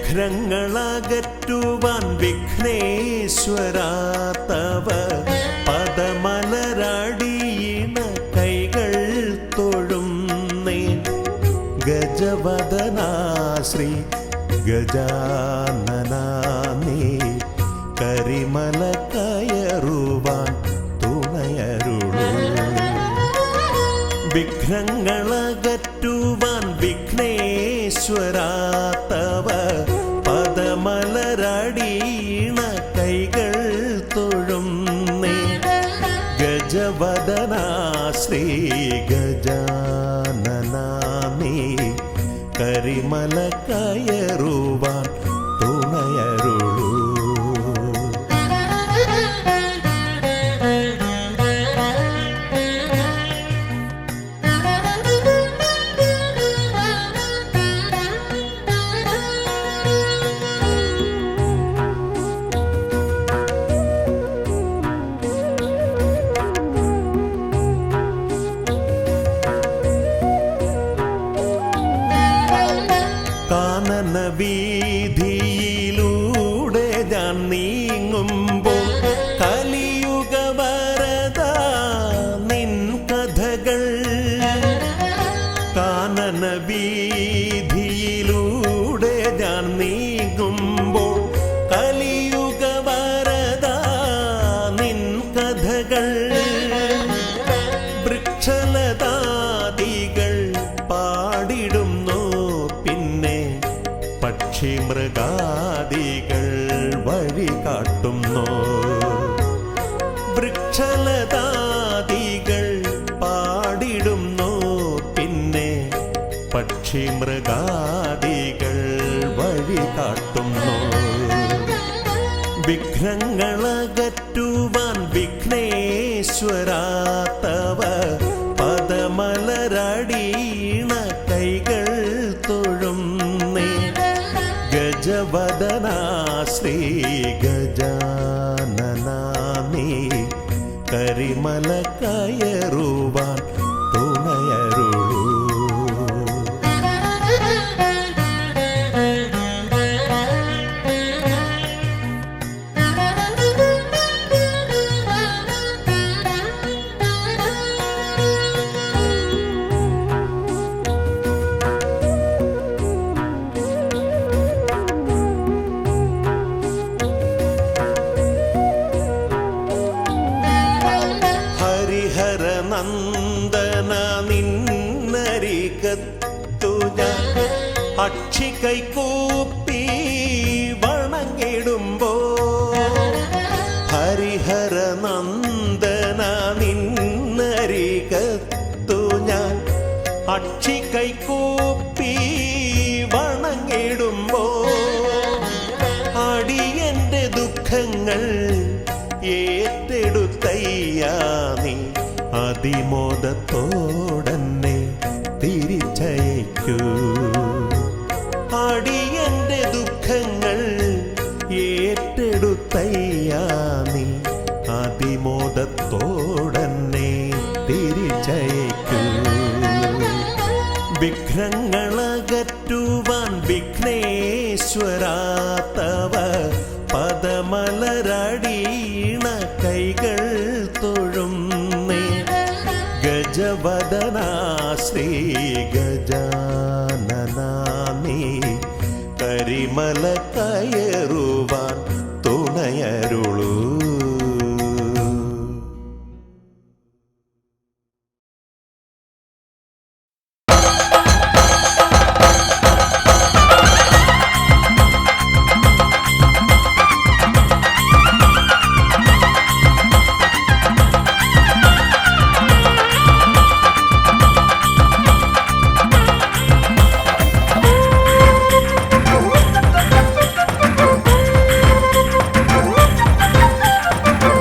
വിഘ്നങ്ങളകറ്റുവാൻ വിഘ്നേശ്വരാ തവ പദമലരടിയിണ കൈകൾ തൊഴുന്നേ. ഗജവദനാ ശ്രീ ഗജാനനാ നീ കരിമല കയറുവാൻ തുണയരുളൂ. വിഘ്നങ്ങളകറ്റുവാൻ വിഘ്നേശ്വരാ തവ പദമലരടിയിണ കൈകൾ തൊഴുന്നേ. ഗജവദനാ ശ്രീ ഗജാനനാ നീ കരിമല കയറുവാൻ തുണയരുളൂ. കാനന വീതിയിലൂടെ ഞാൻ നീങ്ങുമ്പോൾ കലിയുഗ വരദ നിൻ കഥകൾ. കാനന വീതിയിലൂടെ ഞാൻ നീങ്ങുമ്പോൾ കലിയുഗ വരദ നിൻ കഥകൾ. വൃക്ഷലതാദികൾ പാടിടുന്നു, പക്ഷി മൃഗാദികൾ വഴി കാട്ടുന്നു. വൃക്ഷലതാദികൾ പാടിടുന്നു, പിന്നെ പക്ഷി മൃഗാദികൾ വഴി കാട്ടുന്നു. വിഘ്നങ്ങളകറ്റുവാൻ വിഘ്നേശ്വരാ തവ പദമലരടിയിണ കൈകൾ തൊഴുന്നേ. ഗജവദനാ ശ്രീ ഗജാനനാ നീ കരിമല കയറുവാൻ തുണയരുളൂ. നന്ദന നിന്നരികത്തു ഞാൻ അക്ഷി കൈകൂപ്പി വണങ്ങിടുമ്പോ. ഹരിഹര നന്ദന നിന്നരികത്തു ഞാൻ അക്ഷി കൈകൂപ്പി വണങ്ങിടുമ്പോ. അടിയന്റെ ദുഃഖങ്ങൾ ഏറ്റെടുത്തയ്യാ നീ അതിമോദത്തോടന്നെ തിരിച്ചയക്കൂ. അടിയന്റെ ദുഃഖങ്ങൾ ഏറ്റെടുത്തയ്യാ നീ അതിമോദത്തോടന്നെ തിരിച്ചയക്കൂ. വിഘ്നങ്ങളകറ്റുവാൻ വിഘ്നേശ്വരാ തവ പദമലരടിയിണ കൈകൾ തൊഴുന്നേ. ഗജവദനാ ശ്രീ ഗജാനനാ നീ കരിമല കയറുവാൻ തുണയരുളൂ.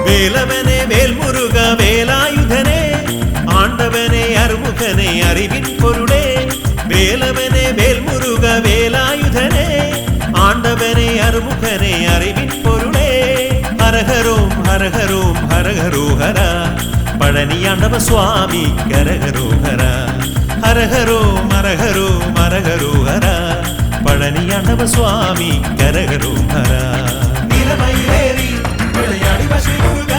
வேலவனே வேல்முருக வேலாயுதனே ஆண்டவனே அருமுகனே அறிவின் பொருளே. வேலவனே வேல்முருக வேலாயுதனே ஆண்டவனே அருமுகனே அறிவின் பொருளே. ஹரஹரோம் ஹரஹரோம் ஹரஹரோஹரா பழனியாண்டவ சுவாமி கரஹரோஹரா. ஹரஹரோம் ஹரஹரோம் ஹரஹரோஹரா പഴനിയാണ്ടവ സ്വാമി കരകരോം ഹര. നിലമയിലേറി വിളയാടി വശമുക,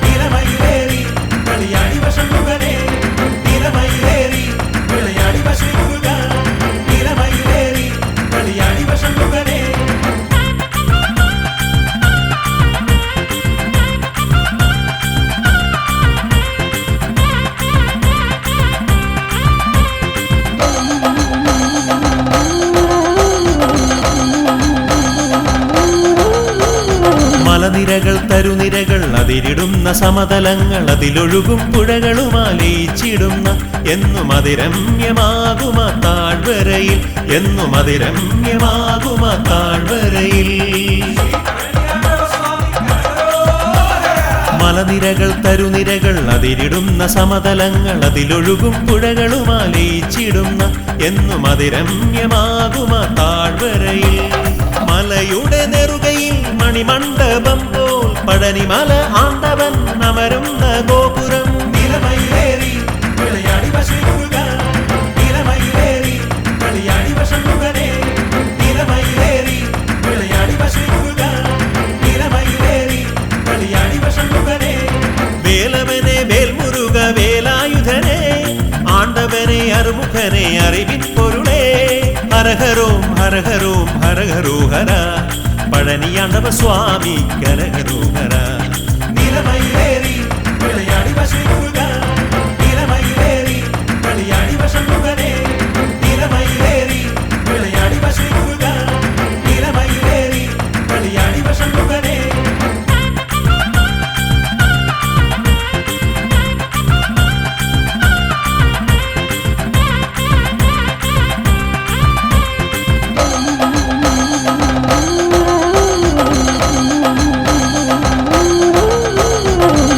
നിലമയിലേറി കളിയാടി വശമുകനെ, നിലമയിലേറി വിളയാടി വശമുക, നിലമയിലേറി കളിയാടി വശമുകനെ. മലനിരകൾ തരുനിരകൾ അതിരിടുന്ന സമതലങ്ങൾ അതിലൊഴുകും പുഴകളുമാലയിച്ചിടുന്ന എന്നും അതിരമ്യമാകുമ താഴ്വരയിൽ, എന്നും അതിരമ്യമാകുമ താഴ്വരയിൽ. മലനിരകൾ തരുനിരകൾ അതിരിടുന്ന സമതലങ്ങൾ അതിലൊഴുകും പുഴകളുമാലയിച്ചിടുന്ന എന്നും അതിരമ്യമാകുമ താഴ്വരയിൽ. മലയുടെ നെറുകയിൽ മണിമണ്ഡപം പോൽ പഴനിമല ആണ്ടവൻ അമരുന്ന ഗോപുരം. നിലമയിലേറി വിളയാടി വശമുക, നിലമയിലേറി കളിയാടി വശമുകനെ, നിലമയിലേറി വിളയാടി വശമുക, നിലമയിലേറി കളിയാടി വശമുകനെ. വേലവനെ വേൽമുരുക വേലായുധനെ, ആണ്ടവനെ അറുമുഖനെ അറിവിൻ പൊരുളേ. ഹരഹരോം ഹരഹരോം ഹരഹരോ ഹര, പഴനിയാണ്ടവ സ്വാമി കരകരോ ഹര. നിലമയിലേറി വിളയാടി വശമുക, നിലമയിലേറി കളിയാടി വശമുകനെ, നിലമയിലേറി വിളയാടി വശമുക, നിലമയിലേറി കളിയാടി വശമുകനെ.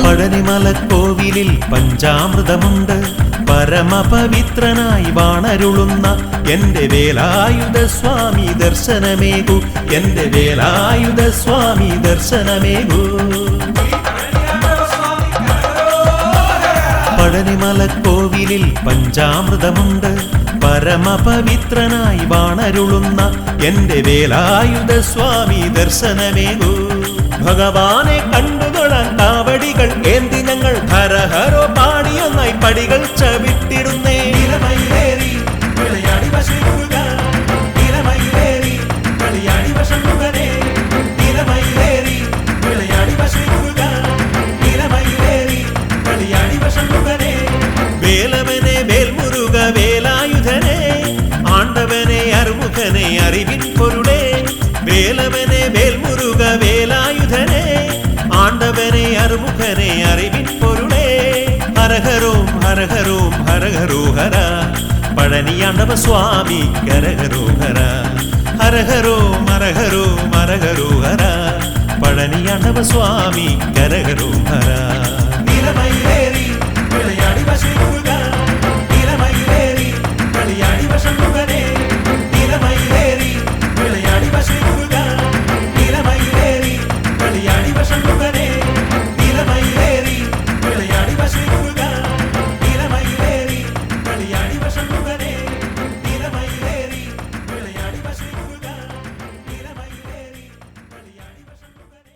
പഴനിമലക്കോവിലിൽ പഞ്ചാമൃതമുണ്ട്, പരമപവിത്രനായി വാണരുളുന്ന എന്റെ വേലായുധ സ്വാമി ദർശനമേകു, എന്റെ വേലായുധ സ്വാമി ദർശനമേകു. പഴനിമലക്കോവിലിൽ പഞ്ചാമൃതമുണ്ട്, പരമപവിത്രനായി വാണരുളുന്ന എന്റെ വേലായുധ സ്വാമി ദർശനമേകു. ഭഗവാനെ കണ്ടുതൊഴാൻ കാവടികൾ ഏന്തി ഞങ്ങൾ ഹരഹരോ പാടിയൊന്നായി പടികൾ ചവിട്ടിടുന്നേ. നിലമയിലേറി വിളയാടി വശമുക, നിലമയിലേറി കളിയാടി വശമുകനെ, നിലമയിലേറി വിളയാടി വശമുക, നിലമയിലേറി കളിയാടി വശമുകനെ. വേലവനെ വേൽമുരുക വേലായുധനെ, ആണ്ടവനെ അറുമുഖനെ അറിവിൻ പൊരുളേ. വേലവനെ വേൽമുരുക വേലായുധനെ, ആണ്ടവനെ അറുമുഖനെ അറിവിൻ പൊരുളേ. ഹരഹരോം ഹരഹരോം ഹരഹരോ ഹര, പഴനിയാണ്ടവ സ്വാമി കരകരോ ഹര. ഹരഹരോം ഹരഹരോം ഹരഹരോ ഹര, പഴനിയാണ്ടവ സ്വാമി കരകരോ ഹര. നിലമയിലേറി വിളയാടി വശമുക, നിലമയിലേറി കളിയാടി വശമുകനെ, നിലമയിലേറി വിളയാടി വശമുക, നിലമയിലേറി കളിയാടി വശമുകനെ, നിലമയിലേറി വിളയാടി വശമുക, നിലമയിലേറി കളിയാടി വശമുകനെ, നിലമയിലേറി വിളയാടി വശമുക, നിലമയിലേറി കളിയാടി വശമുകനെ.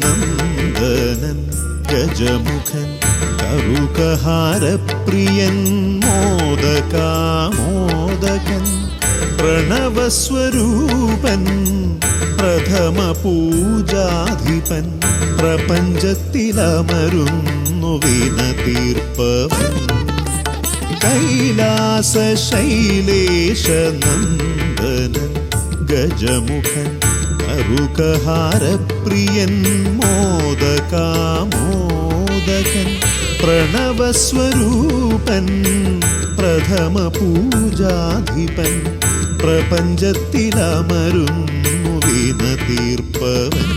കൈലാസശൈലേശനന്ദനൻ ഗജമുഖൻ കറുകഹാരപ്രിയൻ മോദകാമോദകൻ പ്രണവസ്വരൂപൻ പ്രഥമ പൂജാധിപൻ പ്രപഞ്ചത്തിലമരുന്നു വിനതീർപ്പവൻ കൈലാസശൈലേശനന്ദനൻ ഗജമുഖൻ കറുകഹാരപ്രിയൻ മോദകാമോദകൻ മോദകൻ പ്രണവസ്വരൂപൻ പ്രഥമ പൂജാധിപൻ പ്രപഞ്ചത്തിലമരുന്നു വീണ തീർപ്പവൻ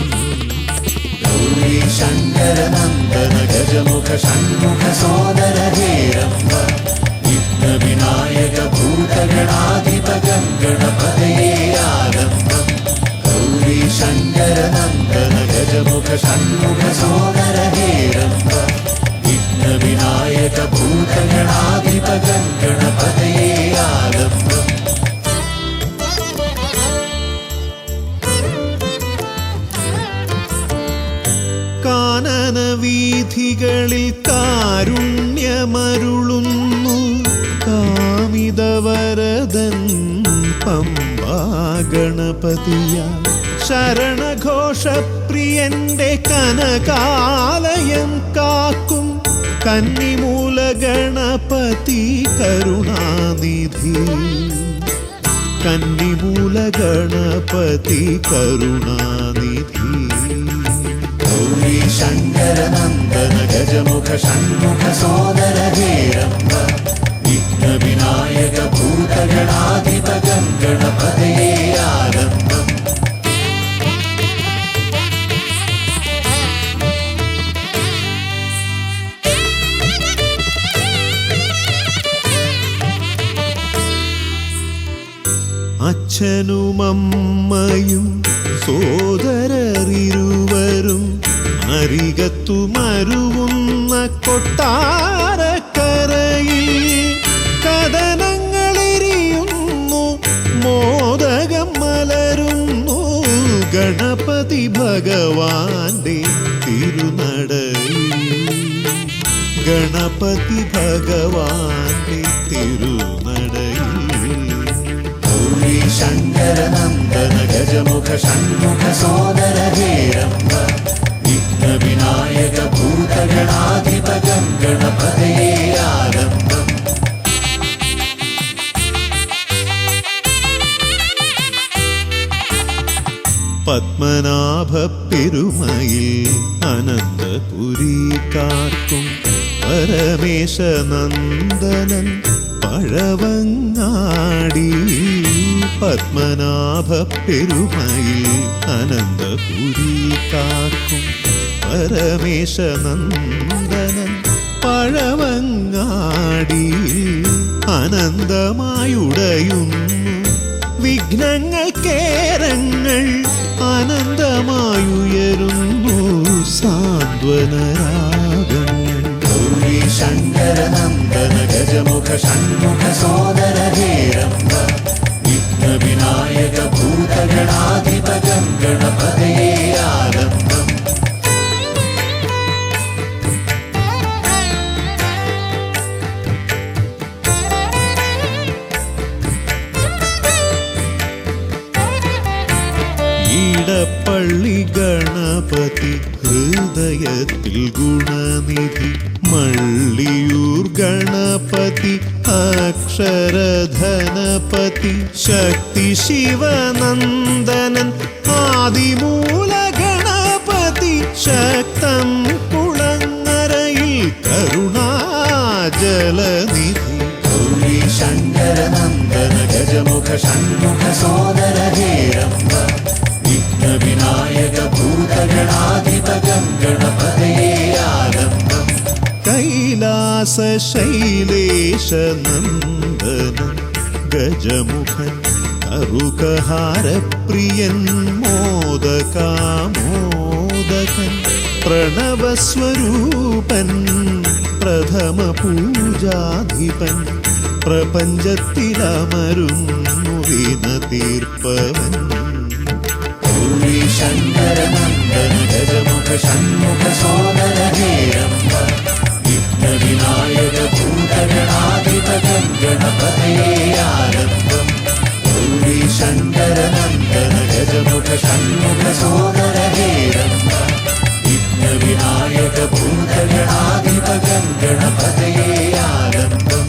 ഗൗരി ശങ്കര നന്ദന ഗജമുഖ ഷൺമുഖ സോദര ഹേരംബ വിഘ്ന വിനായക ഭൂതഗണാധിപ ഗണപതയേ ആലംബം ഗൗരി ശങ്കര നന്ദന ഗജമുഖ ഷൺമുഖ സോദര ഹേരംബ വിഘ്ന വിനായക ഭൂതഗണാധിപ ഗണപതയേ ആലംബം കാനന വീഥികളിൽ കാരുണ്യമരുളുന്നു കാമിതവരദൻ പമ്പാ ഗണപതിയ ശരണഘോഷപ്രിയന്റെ കനകാലയം കാക്കും കന്നിമൂല ഗണപതി കരുണാനിധി കന്നിമൂല ഗണപതി കരുണാനിധി ഗൗരി ശങ്കര നന്ദന ഗജമുഖ ഷൺമുഖ സോദര ഹേരംബ വിഘ്ന വിനായക ഭൂതഗണാധിപ ഗണപതയേ ആലംബം അച്ഛനുമമ്മയും സോദരരിരുവരും അരികത്തു മരുവുന്ന കൊട്ടാരക്കരയിൽ കഥനങ്ങളെരിയുന്നു മോദകം മലരുന്നു ഗണപതി ഭഗവാന്റെ തിരുനടയിൽ ഗണപതി ഭഗവാന്റെ തിരുനടയിൽ ഗൗരി ശങ്കര നന്ദന ഗജമുഖ ഷൺമുഖ സോദര ഹേരംബ വിഘ്ന വിനായക ഭൂതഗണാധിപ ഗണപതയേ ആലംബം പത്മനാഭ പെരുമയിൽ അനന്തപുരി കാക്കും പരമേശ നന്ദനൻ പഴവങ്ങാടി പത്മനാഭ പെരുമയിൽ അനന്തപുരി കാക്കും പരമേശ നന്ദനൻ പഴവങ്ങാടി അനന്തമായുടയുന്നു വിഘ്നങ്ങൾ കേരങ്ങൾ അനന്തമായുയരുന്നു സാന്ത്വനരാഗങ്ങൾ ഗൗരി ശങ്കര നന്ദന ഗജമുഖ ഷൺമുഖ സോദര ഹേരംബ വിഘ്ന വിനായക ഭൂതഗണാധിപ ഗണപതയേ ആലംബം ഈടപ്പള്ളി ഗണപതി ഹൃദയത്തിൽ ഗുണനിധി മള്ളിയൂർ ഗണപതി അക്ഷരധനപതി ശക്തി ശിവനന്ദനൻ ആദിമൂല ഗണപതി ശക്തം കുളങ്ങരയിൽ കരുണാജലനിധി ഗൗരി ശങ്കര നന്ദന ഗജമുഖ ഷൺമുഖ സോദര ഹേരംബ വിഘ്ന വിനായക ഭൂതഗണാധിപ ഗണപതയേ ആലംബം കൈലാസ ശൈലേശ നന്ദനൻ ഗജമുഖൻ കറുകഹാരപ്രിയൻ മോദകാമോദകൻ പ്രണവസ്വരൂപൻ പ്രഥമ പൂജാധിപൻ പ്രപഞ്ചത്തിലമരുന്നു വീണ തീർപ്പവൻ ഗൗരി ശങ്കര നന്ദന ഗജമുഖ ഷൺമുഖ സോദര ഹേരംബ വിഘ്ന വിനായക ഭൂതഗണാധിപ ഗണപതയേ ആലംബം ഗൗരി ശങ്കര നന്ദന ഗജമുഖ ഷൺമുഖ സോദര ഹേരംബ വിഘ്ന വിനായക ഭൂതഗണാധിപ ഗണപതയേ ആലംബം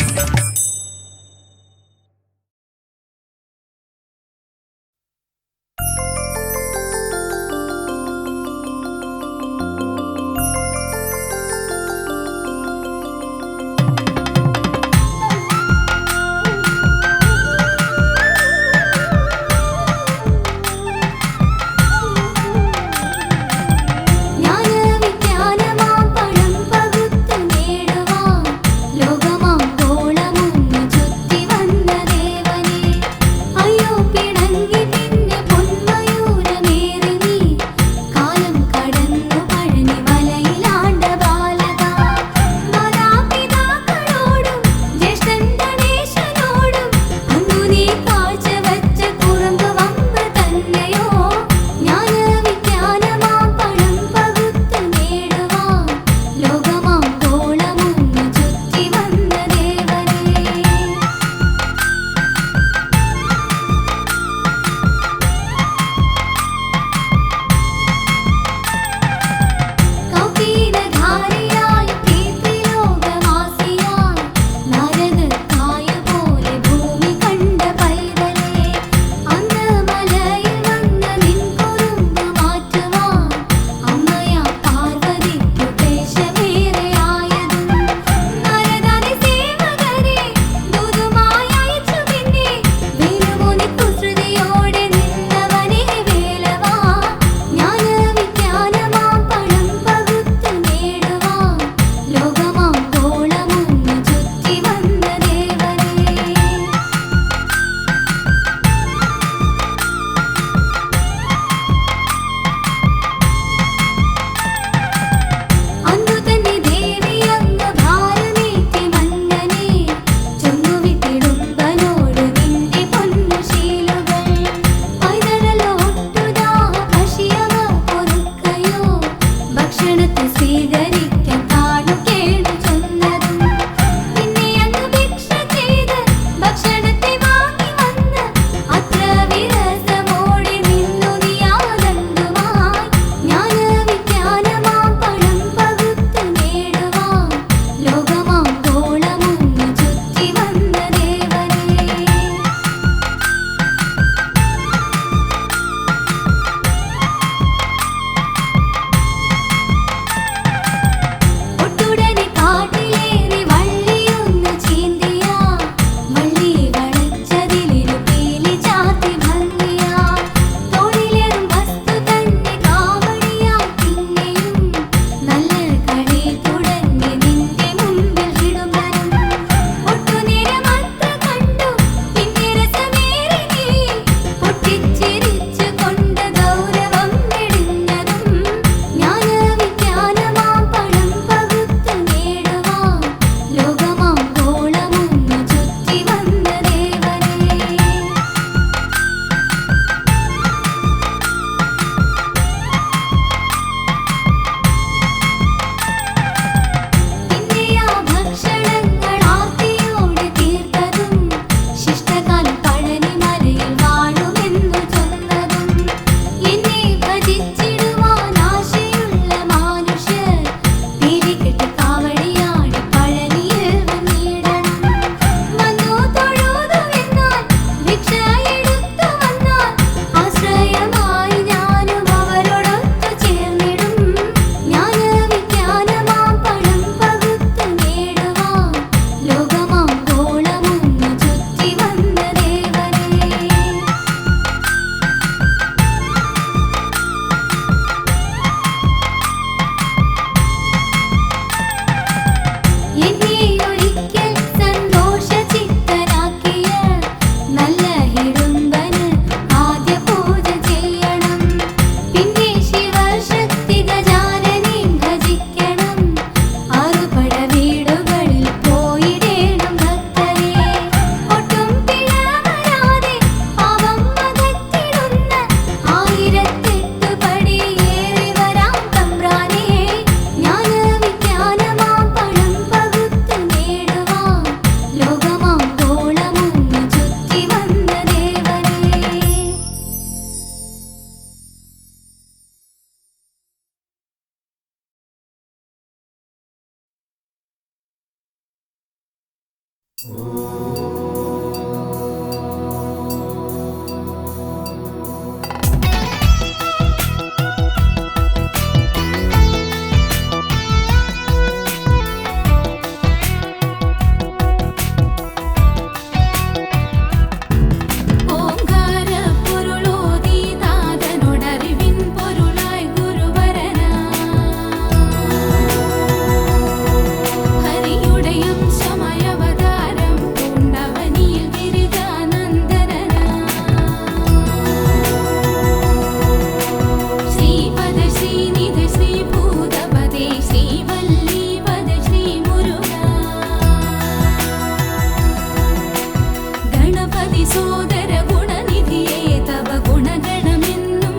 സോദര ഗുണനിധിയേ തവ ഗുണഗണമെന്നും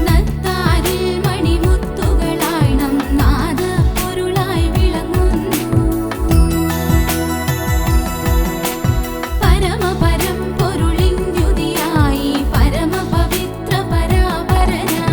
നത്താരിൽ മണിമുത്തുകളായി നം നാദ പൊരുളായി വിളങ്ങുന്നു പരമപരം പൊരുളിൻ ദ്യുതിയായി പരമപവിത്ര പരാപരനാ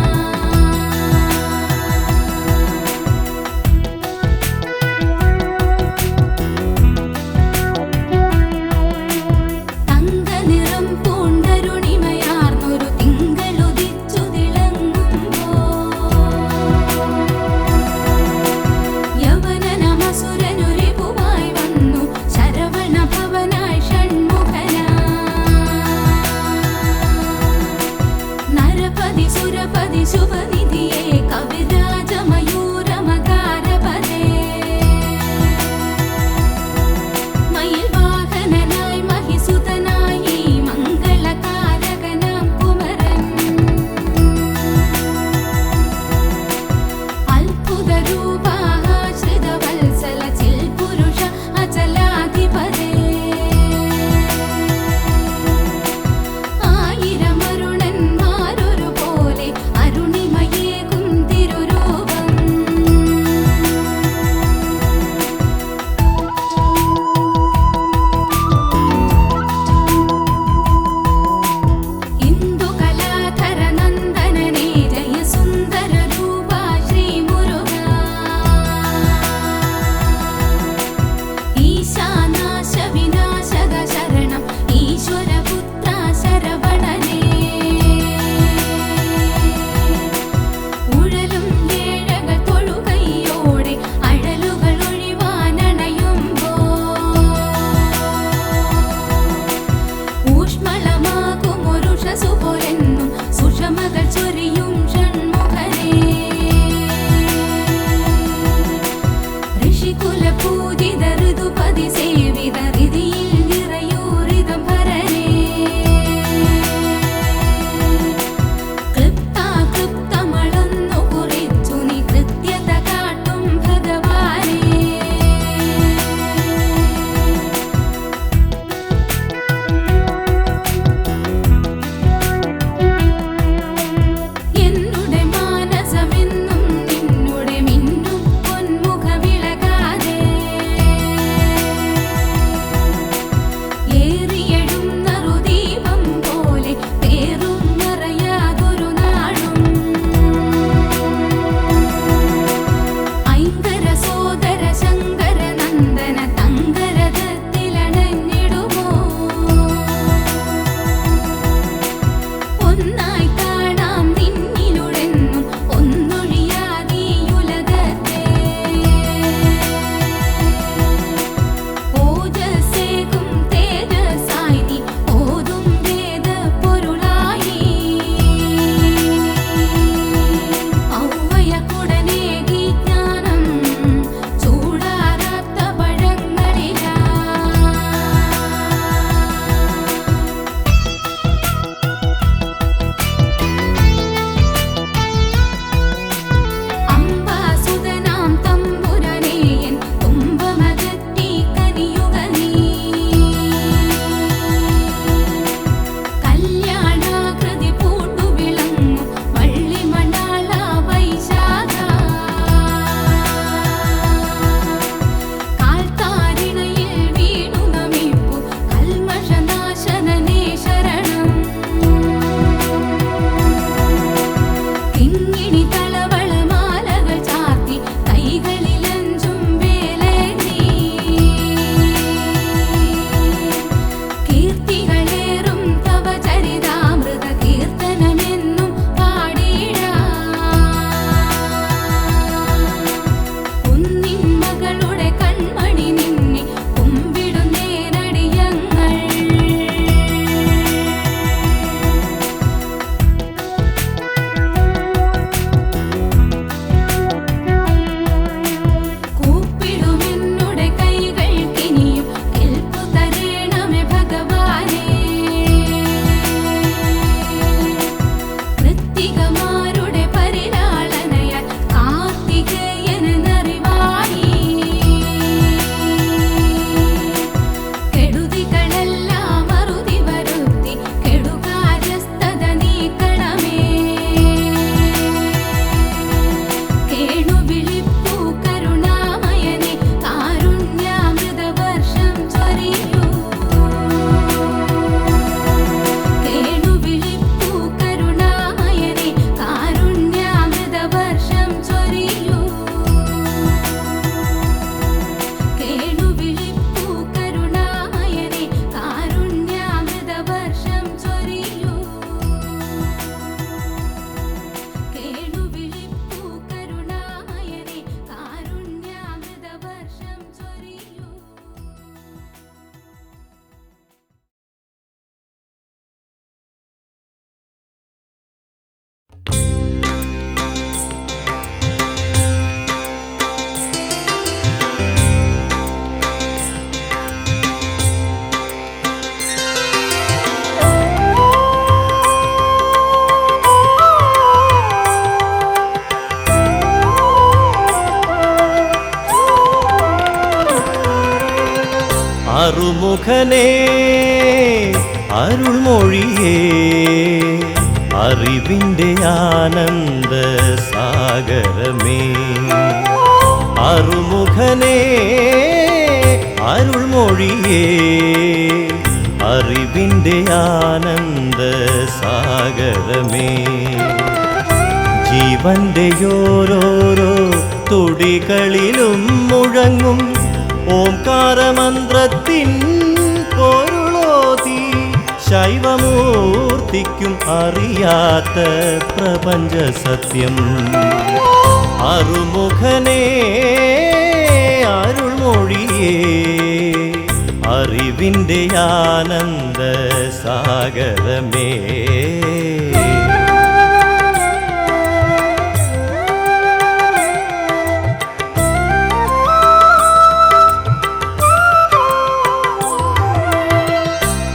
അറുമുഖനേ അരുൾമൊഴിയേ അറിവിൻ്റെ ആനന്ദ സാഗരമേ അറുമുഖനേ അരുൾമൊഴിയേ അറിവിൻ്റെ ആനന്ദ സാഗരമേ ജീവന്റെ ഓരോരോ തുടികളിലും മുഴങ്ങും ഓംകാരമന്ത്രത്തിൻ പൊരുളോതി ശൈവമൂർത്തിക്കും അറിയാത്ത പ്രപഞ്ച സത്യം അറുമുഖനേ അരുൾമൊഴിയേ അറിവിൻ്റെ ആനന്ദ സാഗരമേ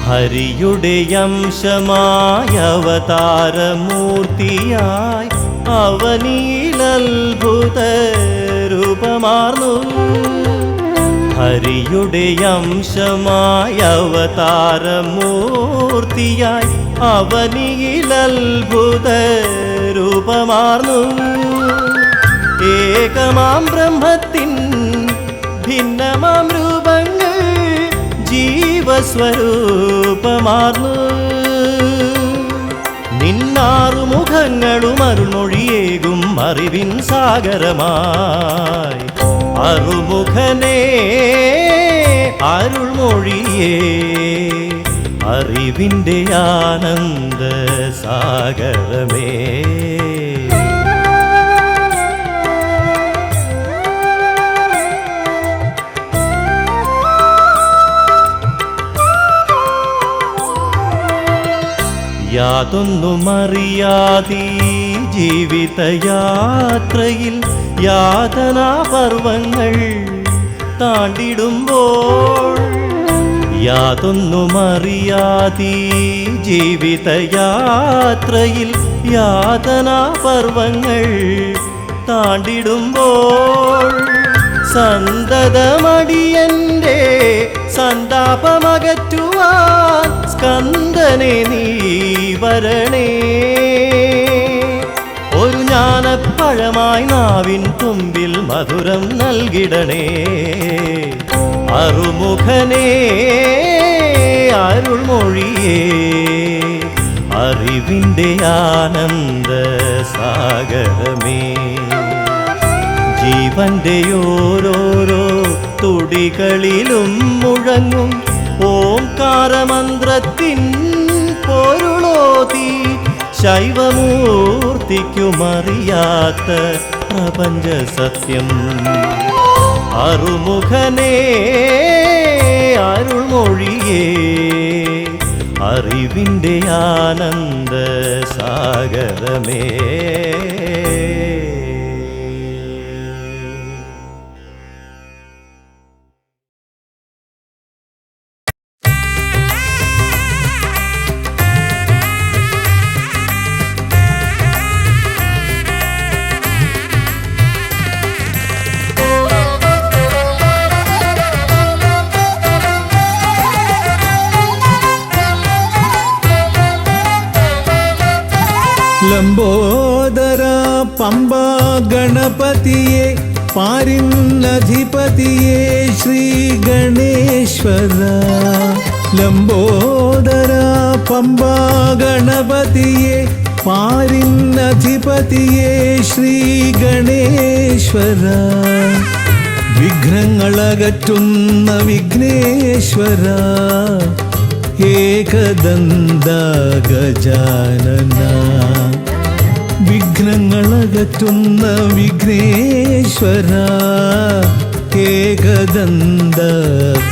ഹരിയുടെ അംശമായ അവതാരമൂർത്തിയായി അവനിലത്ഭുത രൂപമാർന്നു ഹരിയുടെ അംശമായ അവതാരമൂർത്തിയായി അവനിലത്ഭുത രൂപമാർന്നു ഏകമാം ബ്രഹ്മത്തിൻ ഭിന്നമാം രൂപങ്ങൾ ജീവസ്വരൂപമാർന്നു നിന്നാറുമുഖങ്ങളും അരുൾമൊഴിയേകും അറിവിൻ സാഗരമായി അറുമുഖനേ അരുൾമൊഴിയേ അറിവിൻ്റെ ആനന്ദ സാഗരമേ യാതൊന്നുമറിയാതീ ജീവിതയാത്രയിൽ യാതനാപർവങ്ങൾ താണ്ടിടുമ്പോൾ യാതൊന്നുമറിയാതീ ജീവിതയാത്രയിൽ യാതനാപർവങ്ങൾ താണ്ടിടുമ്പോൾ സന്തതമടിയന്റെ സന്താപമകറ്റുവാൻ സ്കന്ദനെ നീ വരണേ ഒരു ജ്ഞാനപ്പഴമായി നാവിൻ തുമ്പിൽ മധുരം നൽകിടണേ അറുമുഖനേ അരുൾമൊഴിയേ അറിവിൻ്റെ ആനന്ദ സാഗരമേ ജീവന്റെ ഓരോരോ തുടികളിലും മുഴങ്ങും ഓംകാരമന്ത്രത്തിൻ പൊരുളോതി ശൈവമൂർത്തിക്കുമറിയാത്ത പ്രപഞ്ച സത്യം അറുമുഖനേ അരുൾമൊഴിയേ അറിവിൻ്റെ ആനന്ദ സാഗരമേ ലംബോദര പമ്പ ഗണപതിയെ പാരിന്നധിപതിയെ ശ്രീ ഗണേശ്വര ലംബോദര പമ്പ ഗണപതിയെ പാരിന്നധിപതിയെ ശ്രീ ഗണേശ്വര വിഘ്നങ്ങളകറ്റുന്ന വിഘ്നേശ്വര ഏകദന്ത ഗജാനന വിഘ്നങ്ങളകറ്റുന്ന വിഘ്നേശ്വര ഏകദന്ത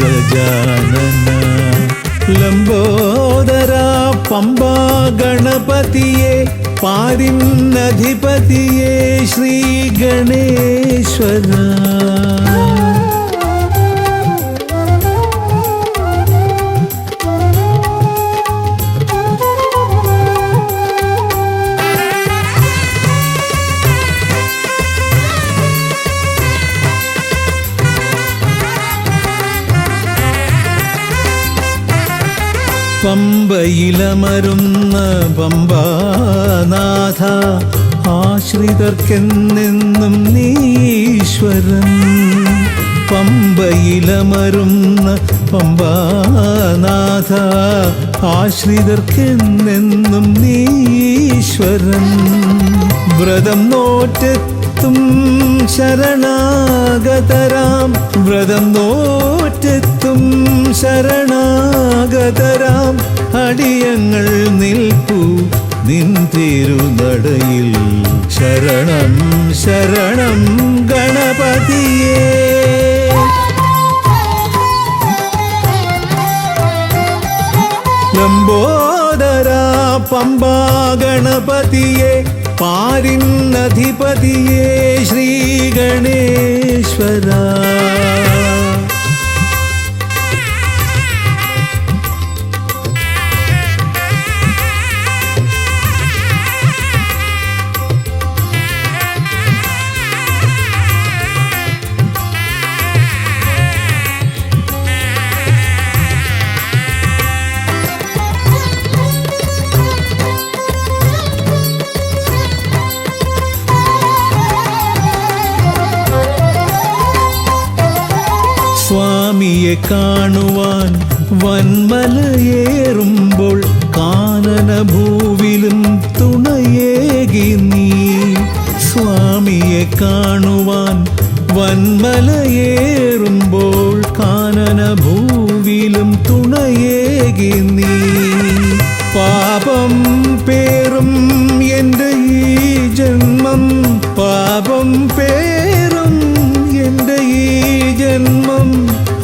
ഗജാനന ലംബോദര പമ്പ ഗണപതിയെ പാരിന്നധിപതിയെ ശ്രീ ഗണേശ്വര പമ്പയിലമരുന്ന പമ്പാനാഥ ആശ്രിതർക്കെന്നെന്നും നീശ്വരൻ. പമ്പയിലമരുന്ന പമ്പാനാഥ ആശ്രിതർക്കെന്നെന്നും നീശ്വരൻ. വ്രതം നോറ്റെത്തും ശരണാഗതരാം, വ്രതം നോറ്റെത്തും ശരണാഗതരാം അടിയങ്ങൾ നിൽപ്പൂ നിൻ തിരുനടയിൽ. ശരണം ശരണം ഗണപതിയേ. ലംബോദരാ പമ്പാ ഗണപതിയേ, പാരിന്നധിപതിയേ ശ്രീ ഗണേശ്വരാ. സ്വാമിയെ കാണുവാൻ വന്മലയേറുമ്പോൾ കാനനഭൂവിലും തുണയേകി നീ. സ്വാമിയെ കാണുവാൻ വന്മലയേറുമ്പോൾ കാനനഭൂവിലും തുണയേകി നീ. പാപം പേറും എൻ്റെ ഈ ജന്മം, പാപം പേറും എൻ്റെ ഈ ജന്മം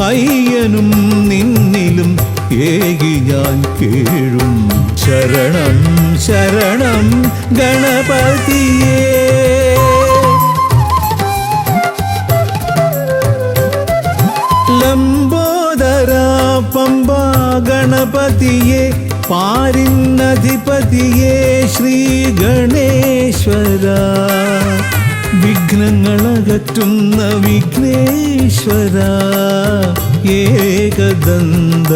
അയ്യനും നിന്നിലും ഏകി ഞാൻ കേഴും. ശരണം ശരണം ഗണപതിയേ. ലംബോദരാ പമ്പാ ഗണപതിയേ, പാരിന്നധിപതിയേ ശ്രീ ഗണേശ്വരാ. വിഘ്നങ്ങളകറ്റുന്ന വിഘ്നേശ്വര, ഏകദന്ത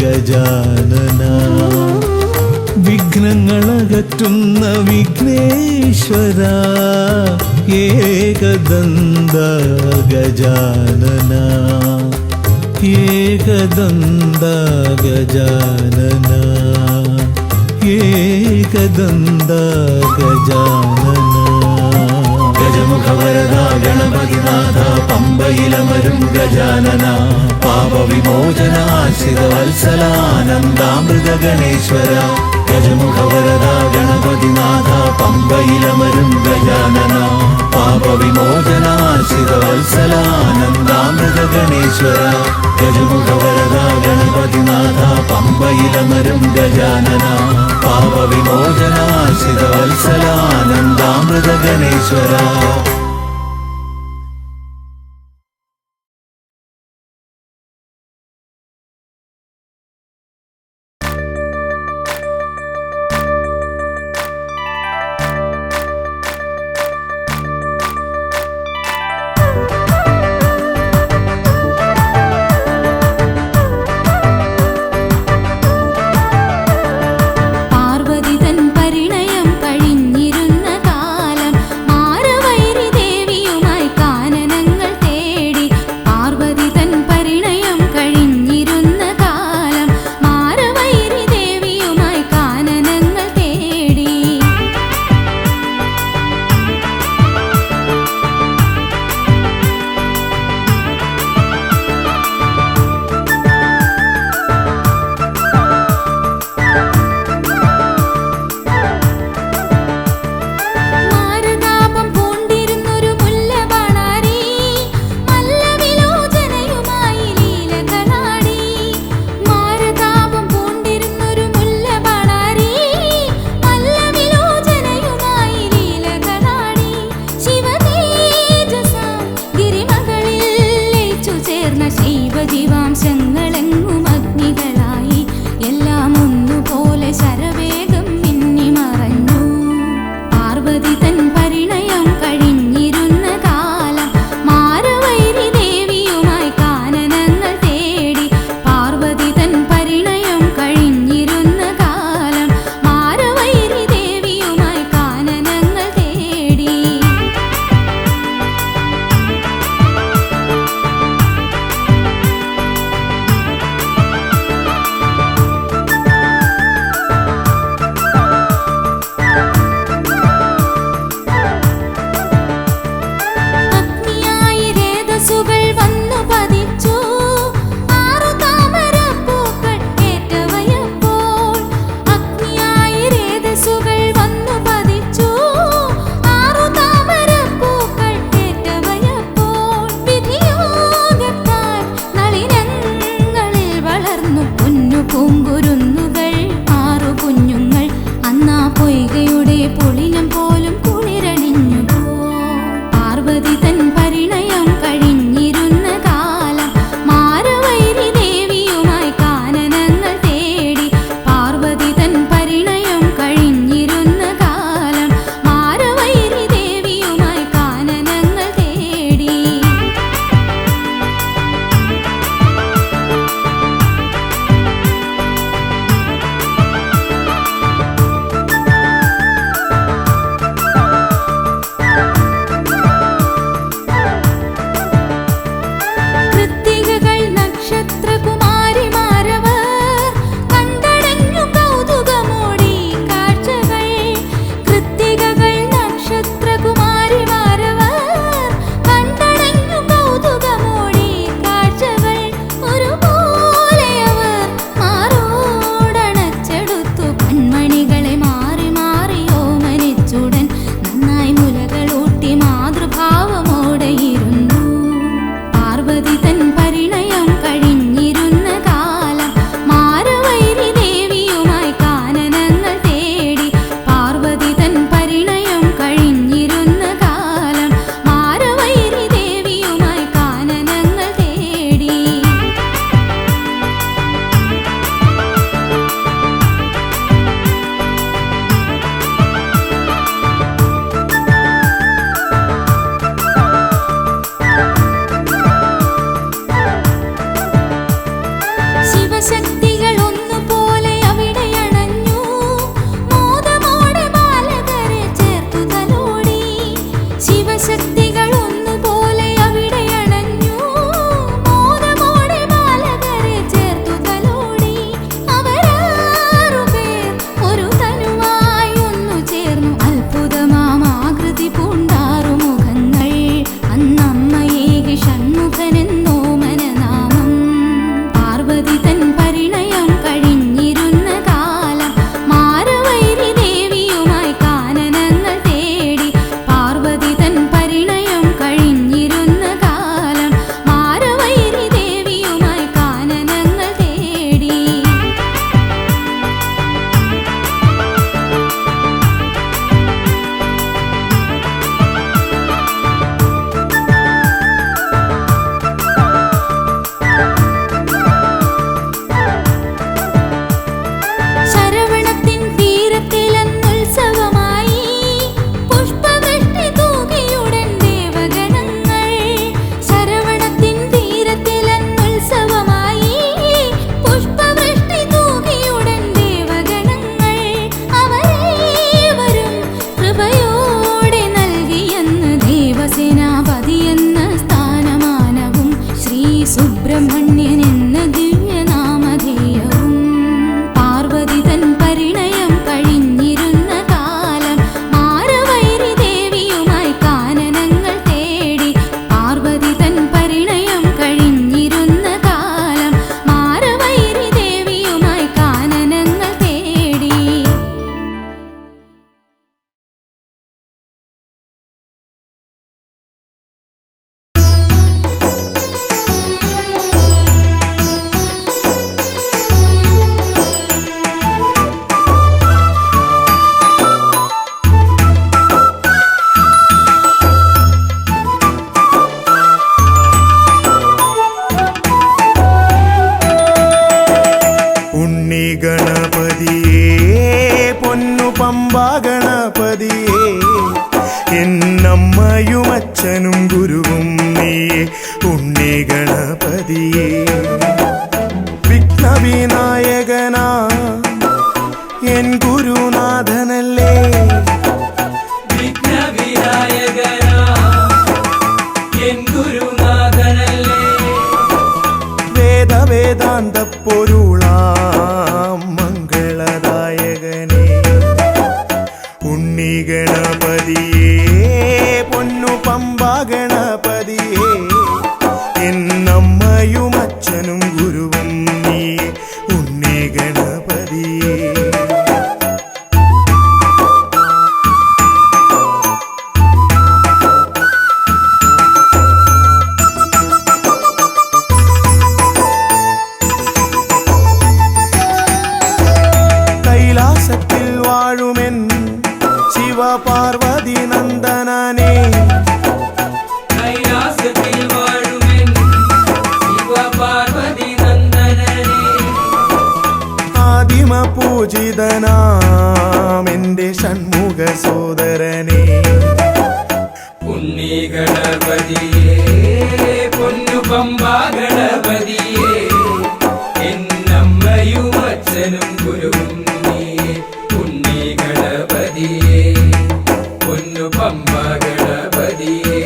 ഗജാനന. വിഘ്നങ്ങളകറ്റുന്ന വിഘ്നേശ്വര, ഏകദന്ത ഗജാനന. ഏകദന്ത ഗജാനന, ഏകദന്ത ഗജാനന. ഗജമുഖവരദാ ഗണപതിനാഥ പമ്പയിലമരും ഗജാനന. പാപവിമോചനാശ്രിതവത്സലാനന്ദാമൃത ഗണേശ്വര. ഗജമുഖവരദാ ഗണപതിനാഥ പമ്പയിലമരും ഗജാനന. പാപവിമോചനാശ്രിതവത്സലാനന്ദാമൃത ഗണേശ്വര. ഗജമുഖവരദാ ഗണപതിനാഥ പമ്പയിലമരും ഗജാനന. പാപവിമോചനാശ്രിതവത്സലാനന്ദാമൃത ഗണേശ്വര. പാർവതി തൻ പരിണയം കഴിഞ്ഞിരുന്ന കാലം മാറവൈരി ശിവശക്തികൾ ഒന്നുപോലെ അവിടെ അണഞ്ഞു മോദമോടെ ബാലകരെ ചേർത്തു തലോടി ശിവശക്തികൾ ഒന്നുപോലെ അവിടെ അണഞ്ഞു മോദമോടെ ബാലകരെ ചേർത്തു തലോടി അവരാറുപേർ ഒരു തനുവായി ഒന്നു ചേർന്നു അത്ഭുതമാകൃതി പൂണ്ടാറു മുഖങ്ങൾ അന്നമ്മയേകി ഷൺമുഖനെന്നോ മനനാമം പാർവതി തൻ പരിണയം കഴിഞ്ഞിരുന്ന കാലം മാരവൈരി ദേവിയുമായി കാനനങ്ങൾ തേടി പാർവതി തൻ പരിണയം കഴിഞ്ഞിരുന്ന കാലം മാരവൈരി ദേവിയുമായി കാനനങ്ങൾ തേടി ശരവണത്തിൻ തീരത്തിലെന്നുത്സവമായി പുഷ്പവൃഷ്ടി തൂകിയുടൻ ദേവഗണങ്ങൾ ശരവണത്തിൻ തീരത്തിലെന്നുത്സവമായി പുഷ്പവൃഷ്ടി തൂകിയുടൻ ദേവഗണങ്ങൾ അവരേവരും കൃപയോടെ നൽകിയെന്ന് ദേവസേനാപതിയെന്ന സ്ഥാനമാനവും ശ്രീ സുബ്രഹ്മണ്യൻ എന്ന ദിവ്യനാമധേയവും പാർവതി തൻ പരിണയം കഴിഞ്ഞിരുന്ന കാലം മാരവൈരി ദേവിയുമായി കാനനങ്ങൾ തേടി പാർവതി തൻ പരിണയം കഴിഞ്ഞിരുന്ന കാലം മാരവൈരി ദേവിയുമായി കാനനങ്ങൾ തേടി ഉണ്ണി ഗണപതിയേ പൊന്നു പമ്പ ഗണപതിയേ എന്നമ്മയും അച്ഛനും ഗുരുവും നീയേ ഉണ്ണി ഗണപതിയേ വിഘ്നവിനായകനാ എൻ ഗുരുനാഥനല്ലേ വേദാന്ത പൊരുളാം മംഗളദായകനേ ഉണ്ണി ഗണപതിയേ പൊന്നു പമ്പ ഗണപതിയേ എന്നമ്മയും അച്ഛനും ഗുരുവും നീ ഉണ്ണി ഗണപതിയേ കൈലാസത്തിൽ വാഴുമെൻ ശിവപാർവതി നന്ദനനേ കൈലാസത്തിൽ വാഴുമെൻ ശിവപാർവതി നന്ദനനേ ആദിമ പൂജിതനാമെന്റെ ഷൺമുഖ സോദരനേ ഉണ്ണി ഗണപതിയേ പൊന്നു പമ്പ ഗണപതിയേ എന്നമ്മയും അച്ഛനും ഗുരുവും നീയേ ഉണ്ണി ഗണപതിയേ പൊന്നു പമ്പ ഗണപതിയേ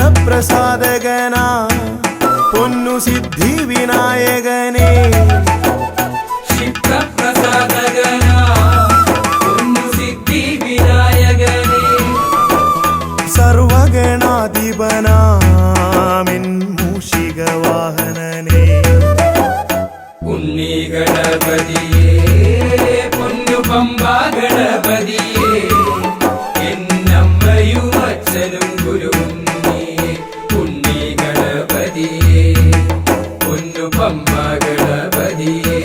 ക്ഷിപ്രപ്രസാദകനാ പൊന്നു സിദ്ധി വിനായകനേ ക്ഷിപ്രപ്രസാദകനാ പൊന്നു സിദ്ധി വിനായകനേ സർവഗണാധിപനാമിൻ മൂഷിക വാഹനനേ ഉണ്ണി ഗണപതിയേ പൊന്നു പമ്പ ഗണപതിയേ എന്നമ്മയും അച്ഛനും ഗുരുവും നീയേ ഉണ്ണി ഗണപതിയേ പൊന്നു പമ്പ ഗണപതിയേ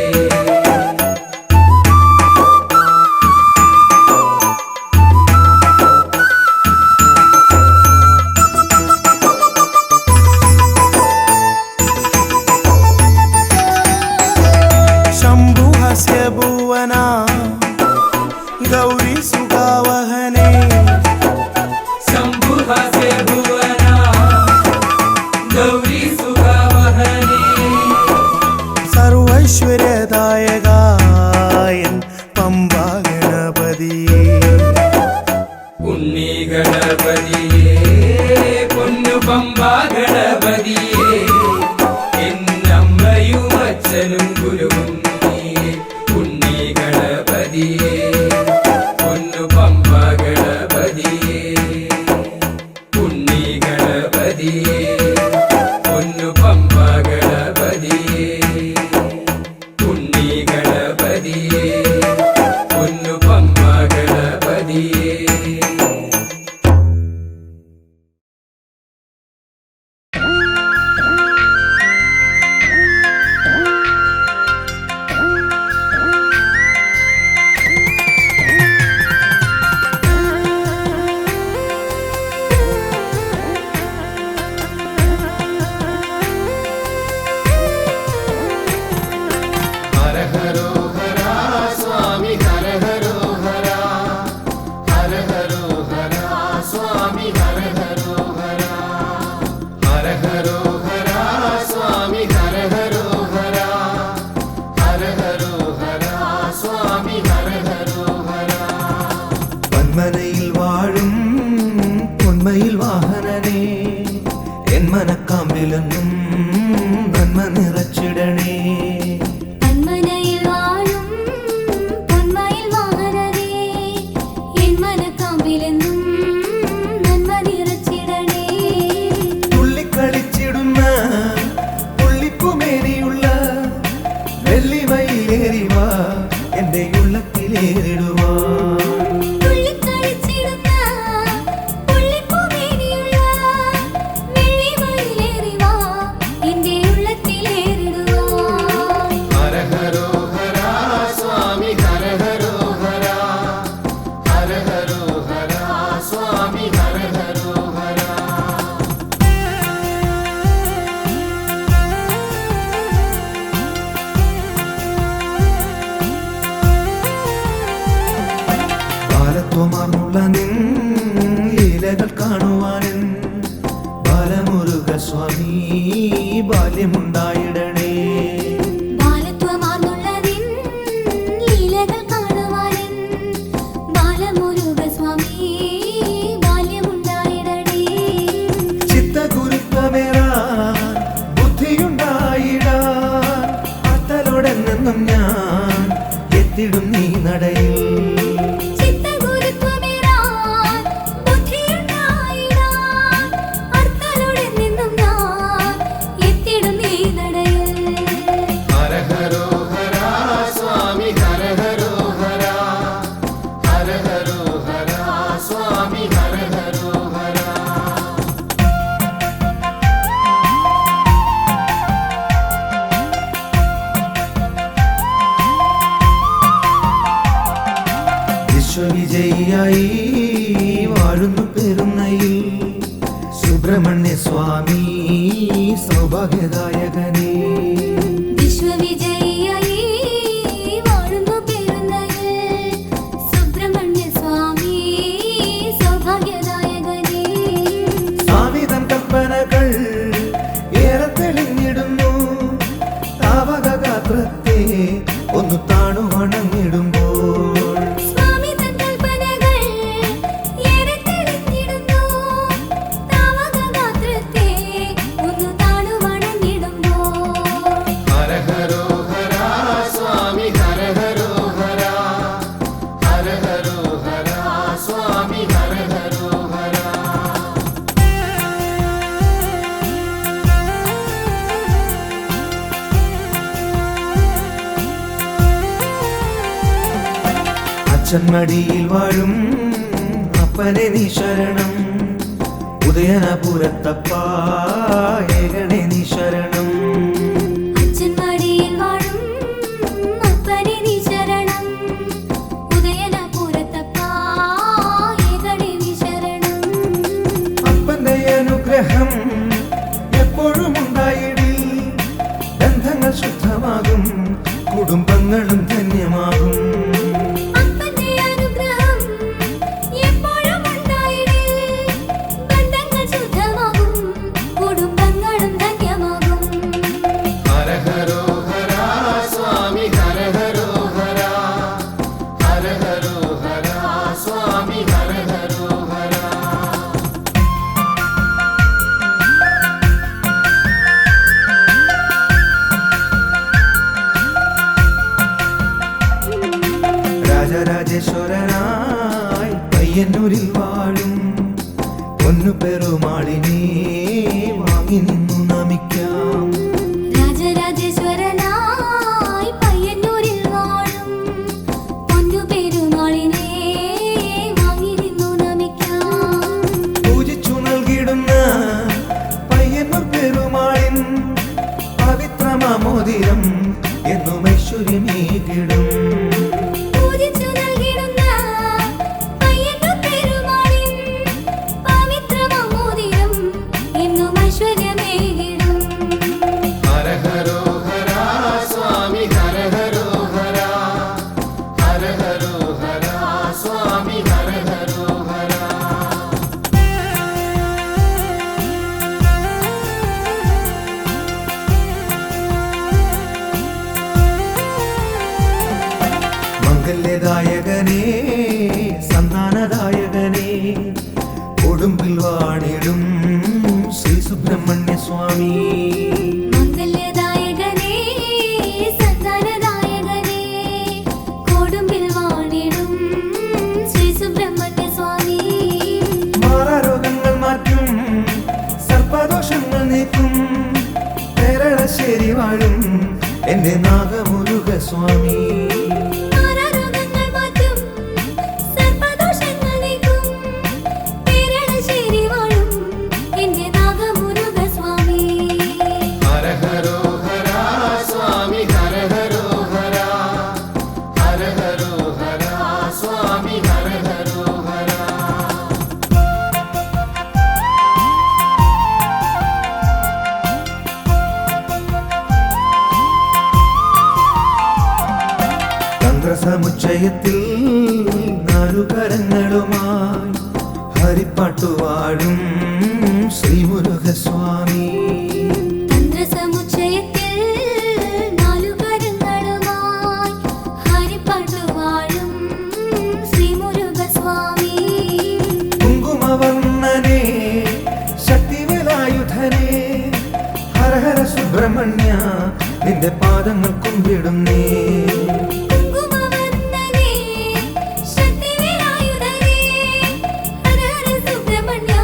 ഐശ്വര്യദായകായൻ പമ്പാ ഗണപതിയേ ഉണ്ണി ഗണപതിയേ പൊന്നു പമ്പാ ഗണപതിയേ എന്നമ്മയും അച്ഛനും ഗുരുവും നീയേ ഉണ്ണി ഗണപതിയേ പൊന്നു പമ്പാ ഗണപതിയേ ഉണ്ണി ഗണപതിയേ പൊന്നു പമ്പാ ഗണപതിയേ ഉണ്ണി ഗണപതിയേ പൊന്നു പമ്പാ ഗണപതിയേ വന്മനയിൽ വാഴും പൊന്മയിൽ വാഹനനേ എൻ മനക്കാമ്പിലെന്നും നന്മ നിറച്ചിടണേ തന്മനയിൽ വാഴും പൊന്മയിൽ വാഹനനേ എൻ മനക്കാമ്പിലെന്നും നന്മ നിറച്ചിടണേ തുള്ളിക്കളിച്ചിടുന്ന പുള്ളിപ്പുമേനിയുള്ള വെള്ളിമയിലേറിവാ എന്റെ ഉള്ളത്തിലേറിടുവാ ബാലത്വമാർന്നുള്ള നിൻ ലീലകൾ കാണുവാനും ബാലമുരുക സ്വാമി ബാല്യമുണ്ടായിടണേ ബാലത്വമാർന്നുള്ളതിൻ ലീലകൾ കാണുവാനും ബാലമുരുക സ്വാമി ബാല്യമുണ്ടായിടണേ ചിത്തഗുരുത്വമേറാൻ ബുദ്ധിയുണ്ടായിടാൻ അത്തലോടെന്നും ഞാൻ എത്തിടും നീ നടയിൽ വിശ്വവിജയിയായി വാഴുന്നു പെരുന്നയിൽ സുബ്രഹ്മണ്യ സ്വാമി സൗഭാഗ്യദായകനേ വിശ്വവിജയിയായി വാഴുന്നു പെരുന്നയിൽ സുബ്രഹ്മണ്യ സ്വാമി സൗഭാഗ്യദായകനേ സ്വാമി തൻ കൽപ്പനകൾ ഏറെ തെളിഞ്ഞിടുന്നു താവക ഗാത്രത്തെ ഒന്ന് താണു വണങ്ങിടുമ്പോൾ അച്ഛന്മടിയിൽ വാഴും അപ്പനെ നീ ശരണം ഉദയനപുരത്തപ്പാ ഏകണേ നീ ശരണം അച്ഛന്മടിയിൽ വാഴും അപ്പനെ നീ ശരണം ഉദയനപുരത്തപ്പാ ഏകണേ നീ ശരണം അപ്പന്റെ അനുഗ്രഹം എപ്പോഴും ഉണ്ടായിടി ബന്ധങ്ങൾ ശുദ്ധമാകും കുടുംബങ്ങളും ധന്യമാകും ഐശ്വര്യമേകിടും. പൂജിച്ചു നൽകിടുന്ന പയ്യന്നു പെരുമാളിൻ പവിത്രമാം മോതിരം എന്നും ഐശ്വര്യമേകിടും. ഹര ഹരോ ഹര സ്വാമി ഹര ഹരോ ഹര, ഹര ഹരോ ഹര സ്വാമി ഹര ഹരോ ഹര. മംഗല്യദായകനേ സന്താനദായകനേ കൊടുമ്പിൽ വാണിടും ശ്രീ സുബ്രഹ്മണ്യ സ്വാമി. മംഗല്യദായകനേ സന്താനദായകനേ കൊടുമ്പിൽ വാണിടും ശ്രീ സുബ്രഹ്മണ്യ സ്വാമി. മാറാരോഗങ്ങൾ മാറ്റും സർപ്പദോഷങ്ങൾ നീക്കും കേരളശ്ശേരി വാഴും എന്റെ നാഗമുരുക സ്വാമി. മാറാരോഗങ്ങൾ മാറ്റും സർപ്പദോഷങ്ങൾ നീക്കും കേരളശ്ശേരി വാഴും എന്റെ നാഗമുരുക സ്വാമി. ഹര ഹരോ ഹര സ്വാമി ഹര ഹരോ ഹര, ഹര ഹരോ ഹര സ്വാമി ഹര ഹരോ ഹര. തന്ത്രസമുച്ചയത്തിൽ നാലുകരങ്ങളുമായി ഹരിപ്പാട്ടുപാടും ശ്രീമുരുകസ്വാമി. തന്ത്രസമുച്ചയത്തിൽ നാലുകരങ്ങളുമായി ഹരിപ്പാട്ടുപാടും ശ്രീമുരുകസ്വാമി. കുങ്കുമവർണ്ണനേ ശക്തിവേലായുധനേ ഹര ഹര സുബ്രഹ്മണ്യ നിന്റെ പാദങ്ങൾ കുമ്പിടുന്നേ. കുങ്കുമവർണ്ണനേ ശക്തിവേലായുധനേ ഹര ഹര സുബ്രഹ്മണ്യ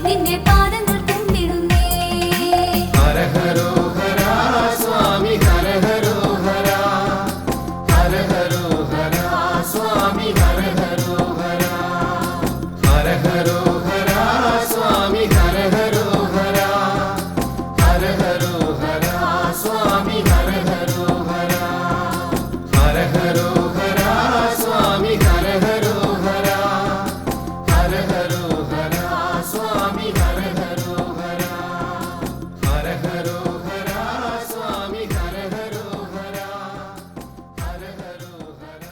നിന്റെ പാദങ്ങൾ കുമ്പിടുന്നേ. ഹര ഹരോ ഹര സ്വാമി ഹര ഹരോ ഹര, ഹര ഹരോ ഹര സ്വാമി ഹര ഹരോ ഹര, ഹര ഹരോ ഹര സ്വാമി ഹര ഹരോ ഹര, ഹര ഹരോ ഹര സ്വാമി ഹര ഹരോ ഹര, ഹര ഹരോ ഹര സ്വാമി ഹര ഹരോ ഹര, ഹര ഹരോ ഹര സ്വാമി ഹര ഹരോ ഹര, ഹര ഹരോ ഹര സ്വാമി ഹര ഹരോ ഹര, ഹര ഹരോ ഹര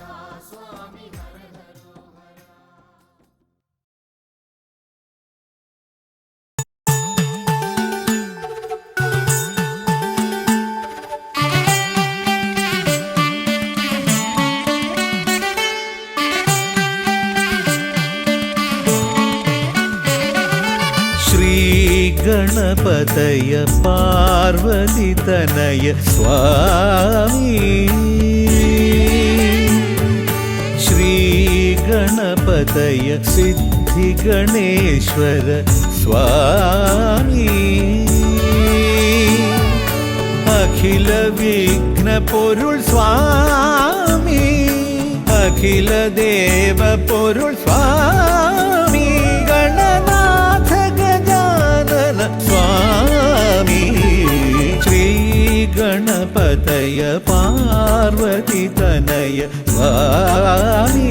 സ്വാമി ഹര ഹരോ ഹര. ശ്രീഗണപതയ പാർവതിതനയ സ്വാമി. ശ്രീഗണപതയ സിദ്ധിഗണേശ്വര സ്വാമി. അഖില വിഘ്ന പൊരുൾ സ്വാമി, അഖില ദേവ പൊരുൾ സ്വാമി. ഗണനാഥ ഗജാനന സ്വാമി. ശ്രീ ഗണപതയ പാർവതിതനയ സ്വാമി.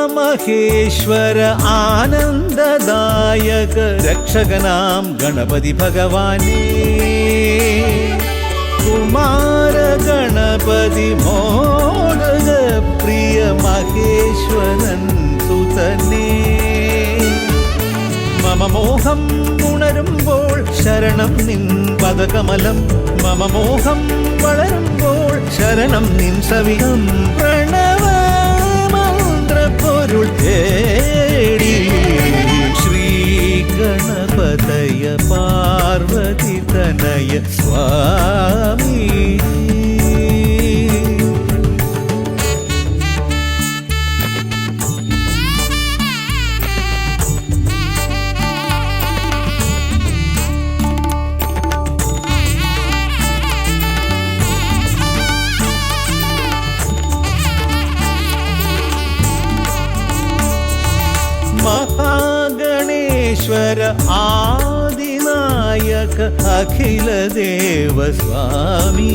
ഉമാമഹേശ്വര ആനന്ദദായക രക്ഷകനാം ഗണപതി ഭഗവാനേ. കുമാര ഗണപതി മോദക പ്രിയ മഹേശ്വരൻ സുതനേ. മമ മോഹം ഉണരുമ്പോൾ ശരണം നിൻ പദകമലം. മമ മോഹം വളരുമ്പോൾ ശരണം നിൻ സവിധം. പ്രണവ മന്ത്രപ്പൊരുൾ തേടി ശ്രീ ഗണപതയ പാർവതിതനയ സ്വാമി. ഈശ്വര ആദിനായക അഖിലദേവ സ്വാമി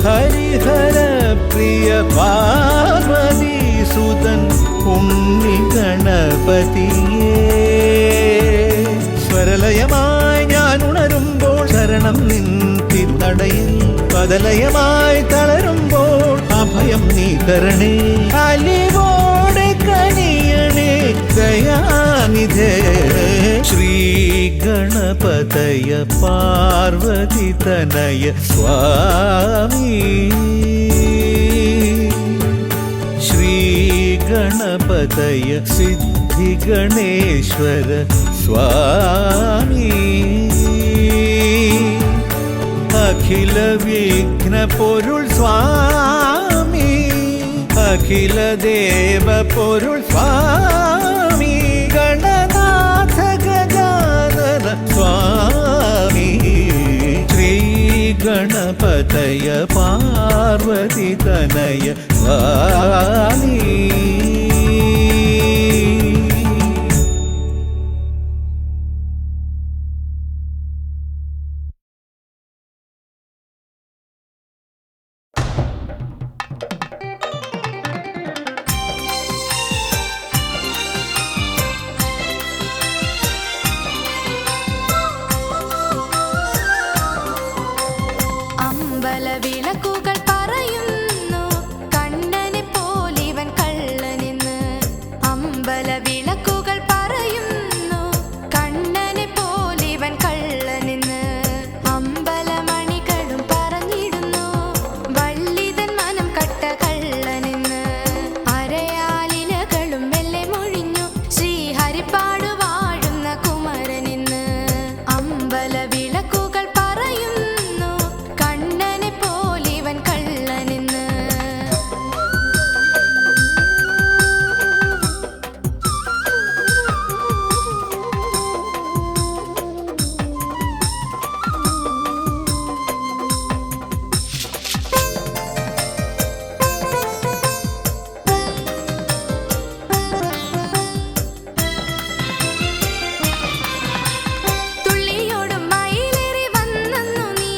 ഹരിഹര പ്രിയ പാർവതി സുതൻ ഉണ്ണി ഗണപതിയേ സ്വരലയമായി ഞാൻ ഉണരുമ്പോൾ ശരണം നിൻ തിരുനടയിൽ പദലയമായി തളരുമ്പോൾ അഭയം നീ തരണേ അലിവോടെ കനിയണേ ദയാനിധേ ശ്രീ ഗണപതയ പാർവതി തനയ സ്വാമി ശ്രീ ഗണപതയ സിദ്ധി ഗണേശ്വര സ്വാമി അഖില വിഘ്ന പൊരുൾ സ്വാമി അഖില ദേവ പൊരുൾ സ്വാമി ഗണനാഥ ഗജാനന സ്വാമി ശ്രീ ഗണപതയ പാർവതി തനയ സ്വാമി വിളക്കുകൾ പറയുന്നു കണ്ണനെ പോലിവൻ കള്ളനെന്ന് അമ്പല വിളക്കുകൾ പറയുന്നു കണ്ണനെ പോലിവൻ കള്ളനെന്ന് അമ്പലമണികളും പറഞ്ഞിടുന്നു വള്ളിതൻ മനം കട്ട കള്ളനെന്ന് അരയാലിലകളും മെല്ലെ മൊഴിഞ്ഞു ശ്രീഹരിപ്പാടു വാഴുന്ന കുമരനെന്ന് അമ്പല വിളക്കുകൾ പറയുന്നു കണ്ണനെ പോലിവൻ കള്ളനെന്ന് തുള്ളിയോടും മയിലേറി വന്നു നീ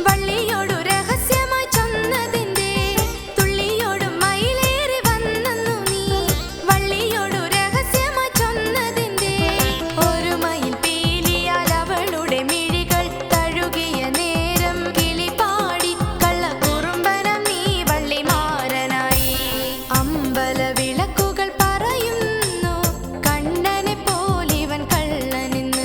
വള്ളിയോടു രഹസ്യമായി ചൊന്നതിന്റെ തുള്ളിയോടും മയിലേറി വന്നു നീ വള്ളിയോടു രഹസ്യമായി ചൊന്നതിന്റെ ഒരു മയിൽ പീലിയാൽ അവളുടെ മിഴികൾ തഴുകിയ നേരം കിളിപാടി കള്ളക്കുറുമ്പനം നീ വള്ളിമാരനായി അമ്പല വിളക്കുകൾ പറയുന്നു കണ്ണനെ പോലിവൻ കള്ളനെന്ന്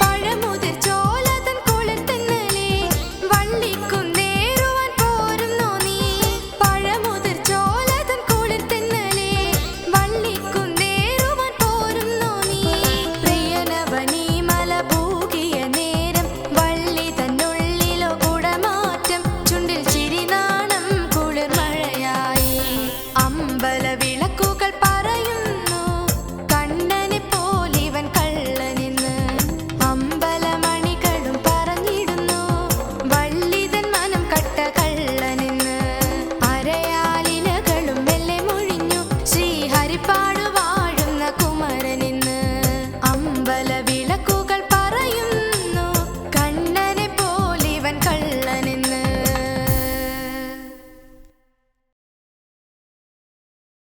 പഴമുതിർ ചോലതൻ കുളിർത്തന്നലേ വള്ളിക്കുന്നേറുവാൻ പോരുന്നോ നീ പഴമുതിർ ചോലതൻ കുളിർത്തന്നലേ വള്ളിക്കുന്നേറുവാൻ പോരുന്നോ നീ പ്രിയനവനീ മല പൂകിയ നേരം വള്ളി തന്നുള്ളിലോ കുടമാറ്റം ചുണ്ടിൽ ചിരിനാണം കുളിർമഴയായി അമ്പല വിളക്ക്